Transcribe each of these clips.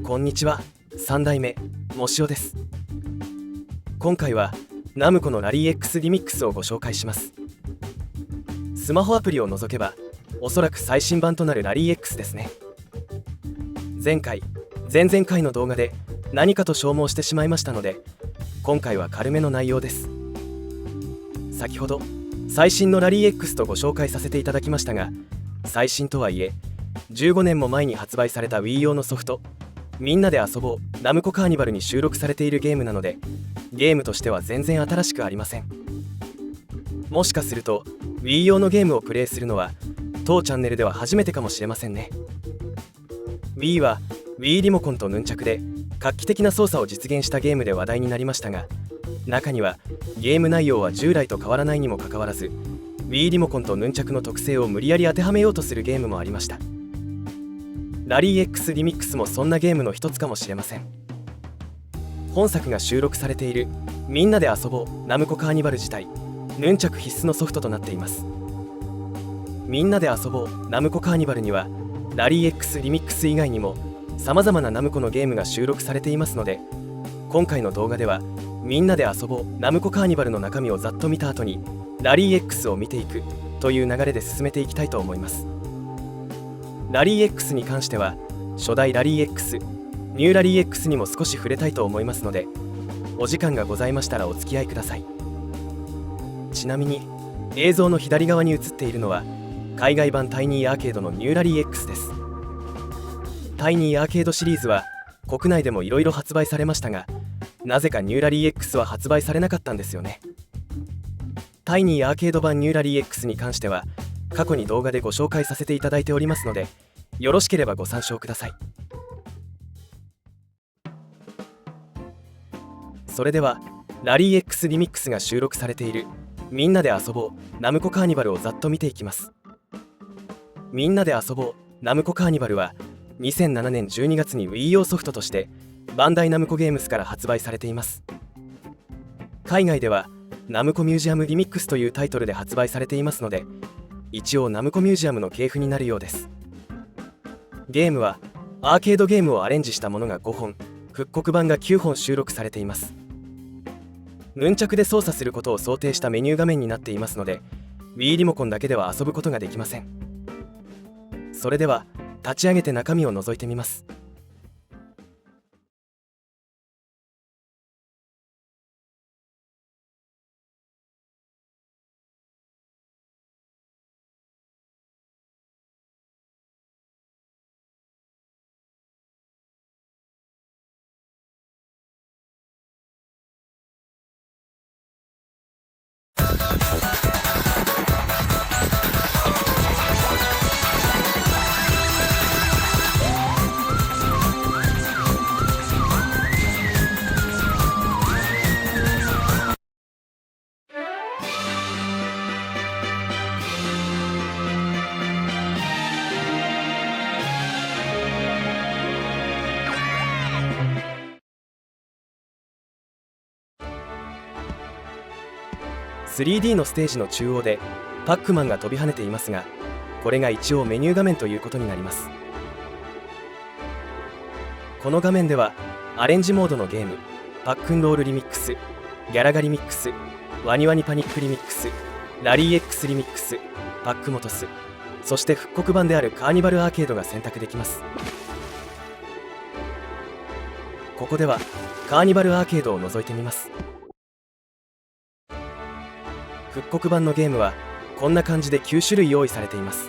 こんにちは、3代目もしおです。今回はナムコのラリー X リミックスをご紹介します。スマホアプリを除けばおそらく最新版となるラリー X ですね。前回前々回の動画で何かと消耗してしまいましたので、今回は軽めの内容です。先ほど最新のラリー X とご紹介させていただきましたが、最新とはいえ15年も前に発売された Wii 用のソフト、みんなで遊ぼうナムコカーニバルに収録されているゲームなので、ゲームとしては全然新しくありません。もしかすると Wii 用のゲームをプレイするのは当チャンネルでは初めてかもしれませんね。 Wii は Wii リモコンとヌンチャクで画期的な操作を実現したゲームで話題になりましたが、中にはゲーム内容は従来と変わらないにもかかわらず Wii リモコンとヌンチャクの特性を無理やり当てはめようとするゲームもありました。ラリー X リミックスもそんなゲームの一つかもしれません。本作が収録されているみんなで遊ぼうナムコカーニバル自体、ヌンチャク必須のソフトとなっています。みんなで遊ぼうナムコカーニバルにはラリー X リミックス以外にも様々なナムコのゲームが収録されていますので、今回の動画ではみんなで遊ぼうナムコカーニバルの中身をざっと見た後にラリー X を見ていくという流れで進めていきたいと思います。ラリー X に関しては初代ラリー X、ニューラリー X にも少し触れたいと思いますので、お時間がございましたらお付き合いください。ちなみに映像の左側に映っているのは海外版タイニーアーケードのニューラリー X です。タイニーアーケードシリーズは国内でもいろいろ発売されましたが、なぜかニューラリー X は発売されなかったんですよね。タイニーアーケード版ニューラリー X に関しては過去に動画でご紹介させていただいておりますので、よろしければご参照ください。それではラリー X リミックスが収録されているみんなで遊ぼうナムコカーニバルをざっと見ていきます。みんなで遊ぼうナムコカーニバルは2007年12月に Wii 用ソフトとしてバンダイナムコゲームスから発売されています。海外ではナムコミュージアムリミックスというタイトルで発売されていますので、一応ナムコミュージアムの系譜になるようです。ゲームはアーケードゲームをアレンジしたものが5本、復刻版が9本収録されています。ヌンチャクで操作することを想定したメニュー画面になっていますので Wii リモコンだけでは遊ぶことができません。それでは立ち上げて中身を覗いてみます。3D のステージの中央でパックマンが飛び跳ねていますが、これが一応メニュー画面ということになります。この画面ではアレンジモードのゲーム、パックンロールリミックス、ギャラガリミックス、ワニワニパニックリミックス、ラリー X リミックス、パックモトス、そして復刻版であるカーニバルアーケードが選択できます。ここではカーニバルアーケードを覗いてみます。復刻版のゲームはこんな感じで9種類用意されています。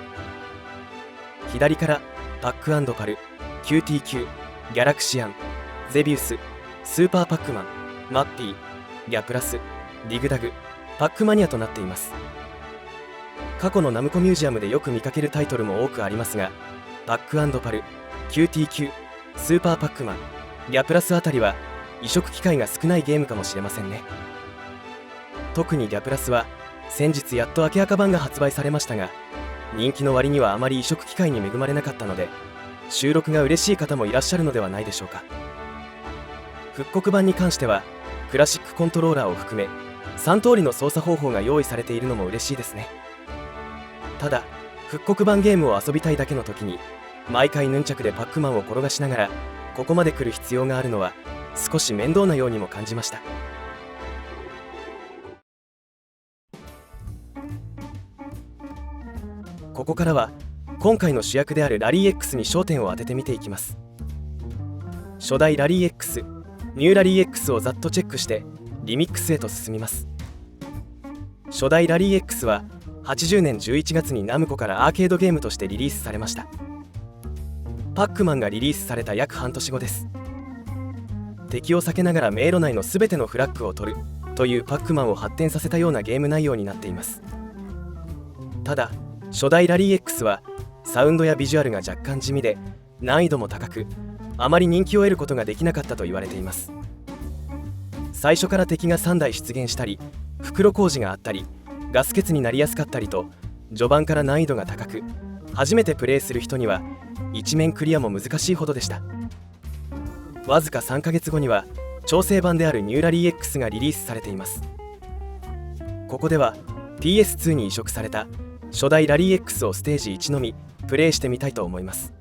左からパック&パル、QTQ、ギャラクシアン、ゼビウス、スーパーパックマン、マッピー、ギャプラス、ディグダグ、パックマニアとなっています。過去のナムコミュージアムでよく見かけるタイトルも多くありますが、パック&パル、QTQ、スーパーパックマン、ギャプラスあたりは移植機会が少ないゲームかもしれませんね。特にギャプラスは先日やっと明赤版が発売されましたが、人気の割にはあまり移植機会に恵まれなかったので、収録が嬉しい方もいらっしゃるのではないでしょうか。復刻版に関してはクラシックコントローラーを含め3通りの操作方法が用意されているのも嬉しいですね。ただ復刻版ゲームを遊びたいだけの時に Wii リモコンで操作するのは難しいので、毎回ヌンチャクでパックマンを転がしながらここまで来る必要があるのは少し面倒なようにも感じました。ここからは今回の主役であるラリー X に焦点を当てて見ていきます。初代ラリー X、ニューラリー X をざっとチェックしてリミックスへと進みます。初代ラリー X は80年11月にナムコからアーケードゲームとしてリリースされました。パックマンがリリースされた約半年後です。敵を避けながら迷路内の全てのフラッグを取るというパックマンを発展させたようなゲーム内容になっています。ただ初代ラリー X はサウンドやビジュアルが若干地味で難易度も高く、あまり人気を得ることができなかったと言われています。最初から敵が3台出現したり、袋小路があったり、ガス欠になりやすかったりと序盤から難易度が高く、初めてプレイする人には一面クリアも難しいほどでした。わずか3ヶ月後には調整版であるニューラリー X がリリースされています。ここでは PS2 に移植された初代ラリー X をステージ1のみプレイしてみたいと思います。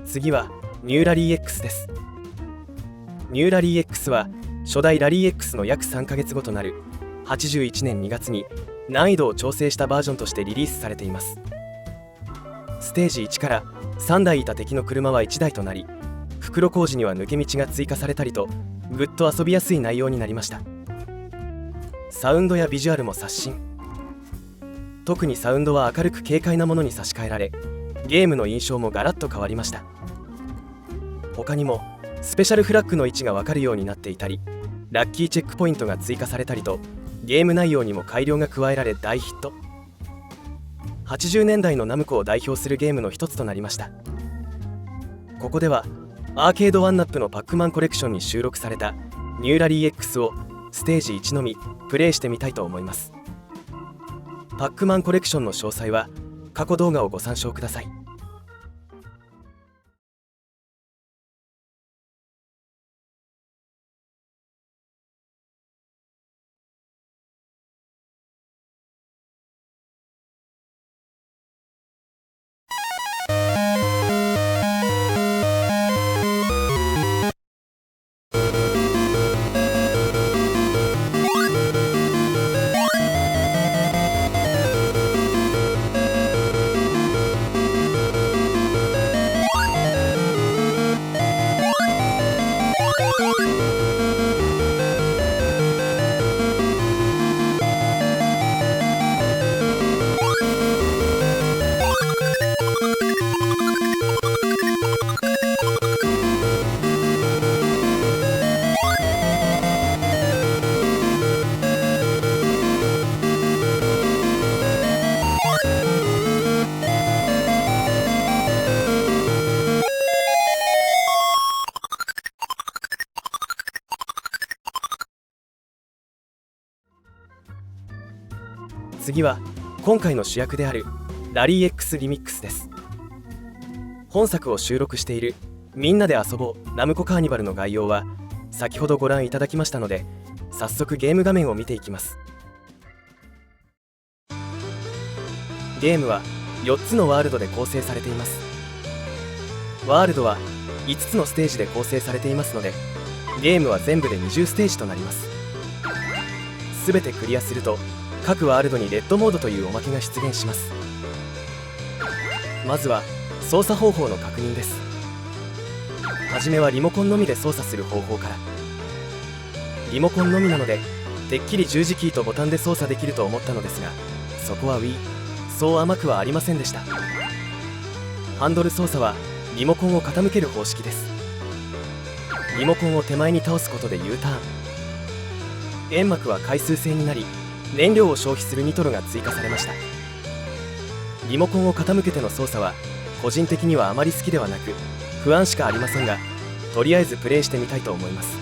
次はニューラリー X です。ニューラリー X は初代ラリー X の約3ヶ月後となる81年2月に難易度を調整したバージョンとしてリリースされています。ステージ1から3台いた敵の車は1台となり、袋小路には抜け道が追加されたりとぐっと遊びやすい内容になりました。サウンドやビジュアルも刷新。特にサウンドは明るく軽快なものに差し替えられ、ゲームの印象もガラッと変わりました。他にもスペシャルフラッグの位置が分かるようになっていたり、ラッキーチェックポイントが追加されたりとゲーム内容にも改良が加えられ大ヒット。80年代のナムコを代表するゲームの一つとなりました。ここではアーケードワンナップのパックマンコレクションに収録されたニューラリー X をステージ1のみプレイしてみたいと思います。パックマンコレクションの詳細は過去動画をご参照ください。次は今回の主役であるラリー X リミックスです。本作を収録しているみんなで遊ぼうナムコカーニバルの概要は先ほどご覧いただきましたので、早速ゲーム画面を見ていきます。ゲームは4つのワールドで構成されています。ワールドは5つのステージで構成されていますので、ゲームは全部で20ステージとなります。全てクリアすると各ワールドにレッドモードというおまけが出現します。まずは操作方法の確認です。はじめはリモコンのみで操作する方法から。リモコンのみなのでてっきり十字キーとボタンで操作できると思ったのですが、そこは Wii、 そう甘くはありませんでした。ハンドル操作はリモコンを傾ける方式です。リモコンを手前に倒すことで U ターン。煙幕は回数制になり、燃料を消費するニトロが追加されました。リモコンを傾けての操作は個人的にはあまり好きではなく不安しかありませんが、とりあえずプレイしてみたいと思います。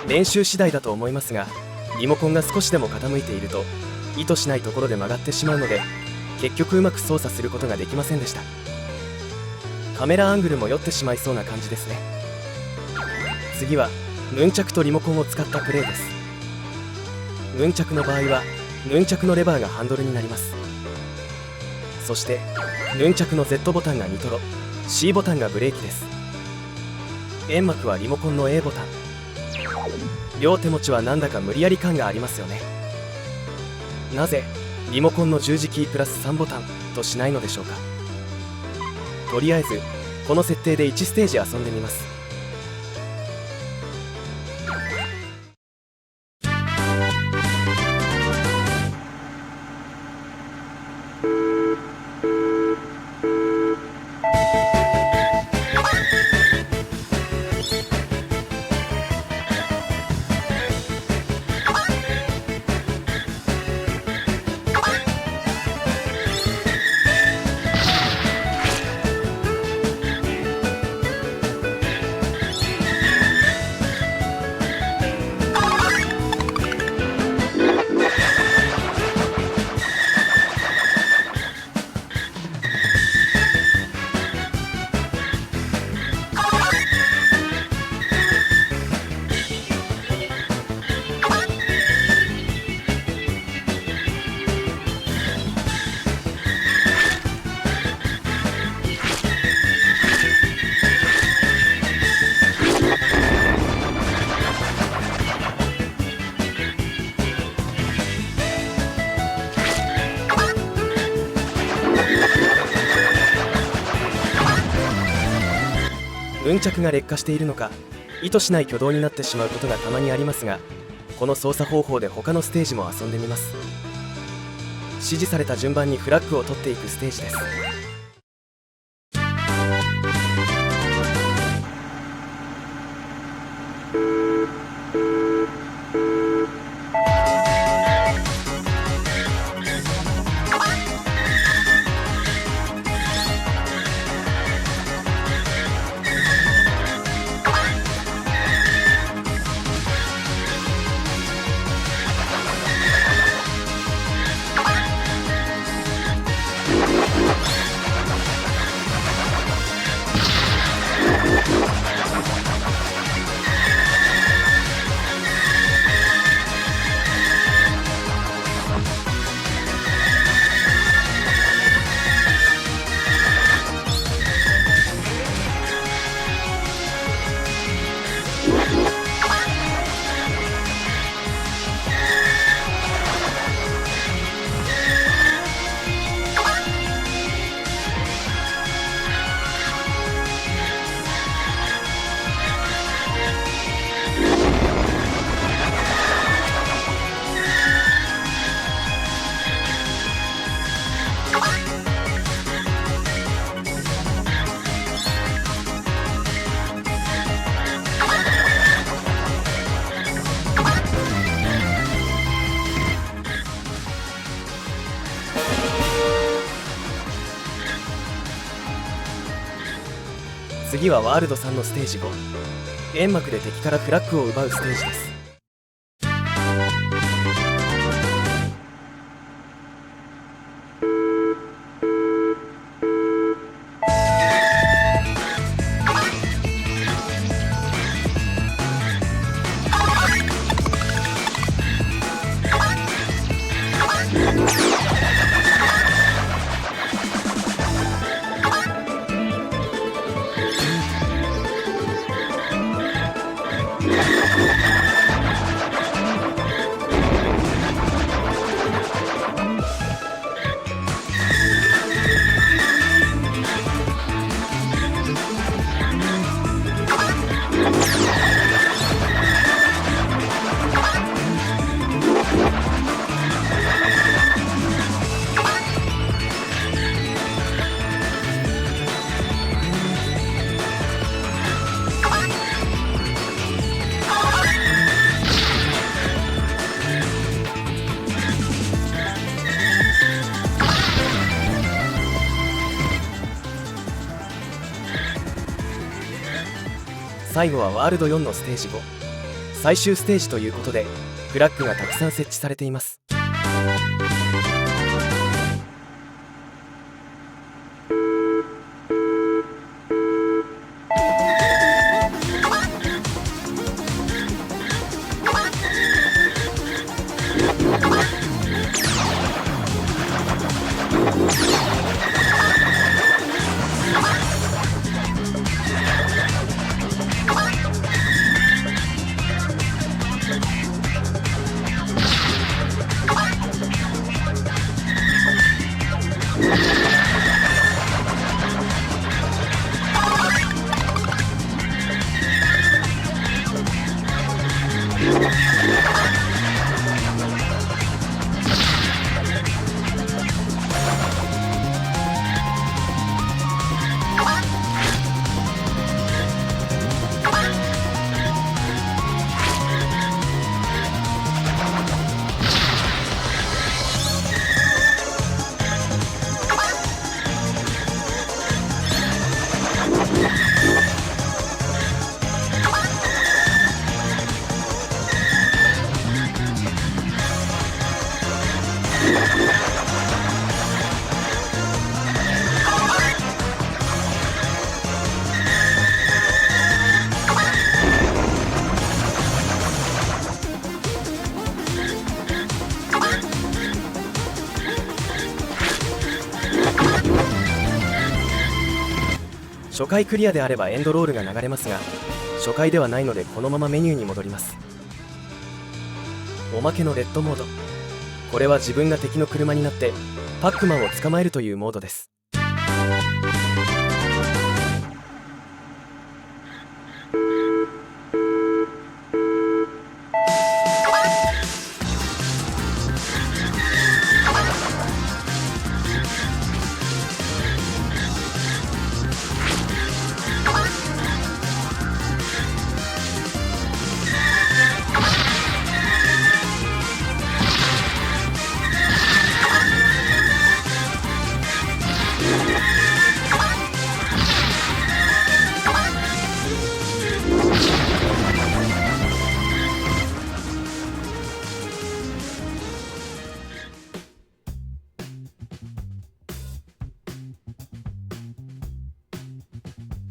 練習次第だと思いますが、リモコンが少しでも傾いていると意図しないところで曲がってしまうので、結局うまく操作することができませんでした。カメラアングルも酔ってしまいそうな感じですね。次はヌンチャクとリモコンを使ったプレイです。ヌンチャクの場合はヌンチャクのレバーがハンドルになります。そしてヌンチャクの Z ボタンがニトロ、 C ボタンがブレーキです。煙幕はリモコンの A ボタン。両手持ちはなんだか無理やり感がありますよね。なぜリモコンの十字キープラス3ボタンとしないのでしょうか。とりあえずこの設定で1ステージ遊んでみます。ヌンチャクが劣化しているのか、意図しない挙動になってしまうことがたまにありますが、この操作方法で他のステージも遊んでみます。指示された順番にフラッグを取っていくステージです。次はワールド3のステージ5、煙幕で敵からフラッグを奪うステージです。最後はワールド4のステージ5、最終ステージということでフラッグがたくさん設置されています。初回クリアであればエンドロールが流れますが、初回ではないのでこのままメニューに戻ります。おまけのレッドモード、これは自分が敵の車になってパックマンを捕まえるというモードです。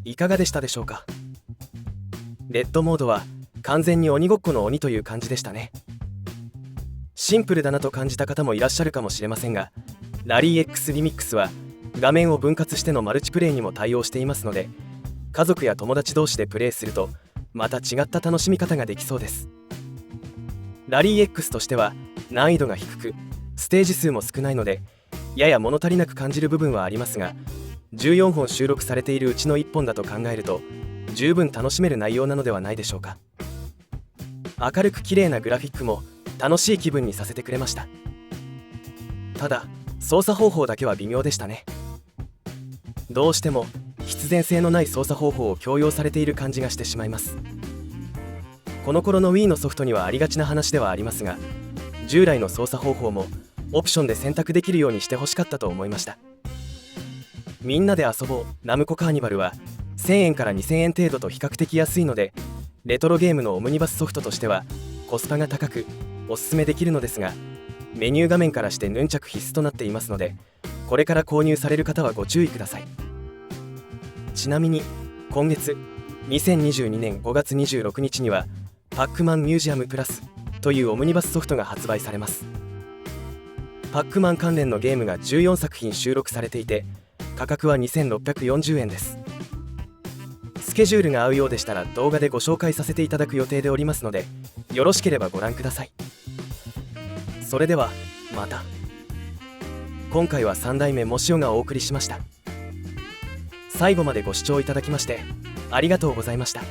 いかがでしたでしょうか。レッドモードは完全に鬼ごっこの鬼という感じでしたね。シンプルだなと感じた方もいらっしゃるかもしれませんが、ラリー X リミックスは画面を分割してのマルチプレイにも対応していますので、家族や友達同士でプレイするとまた違った楽しみ方ができそうです。ラリー X としては難易度が低く、ステージ数も少ないのでやや物足りなく感じる部分はありますが、14本収録されているうちの1本だと考えると十分楽しめる内容なのではないでしょうか。明るく綺麗なグラフィックも楽しい気分にさせてくれました。ただ操作方法だけは微妙でしたね。どうしても必然性のない操作方法を強要されている感じがしてしまいます。この頃の Wii のソフトにはありがちな話ではありますが、従来の操作方法もオプションで選択できるようにしてほしかったと思いました。みんなで遊ぼうナムコカーニバルは1000円から2000円程度と比較的安いので、レトロゲームのオムニバスソフトとしてはコスパが高くおすすめできるのですが、メニュー画面からしてヌンチャク必須となっていますので、これから購入される方はご注意ください。ちなみに今月2022年5月26日にはパックマンミュージアムプラスというオムニバスソフトが発売されます。パックマン関連のゲームが14作品収録されていて、価格は2640円です。スケジュールが合うようでしたら動画でご紹介させていただく予定でおりますので、よろしければご覧ください。それではまた。今回は3代目もしおがお送りしました。最後までご視聴いただきましてありがとうございました。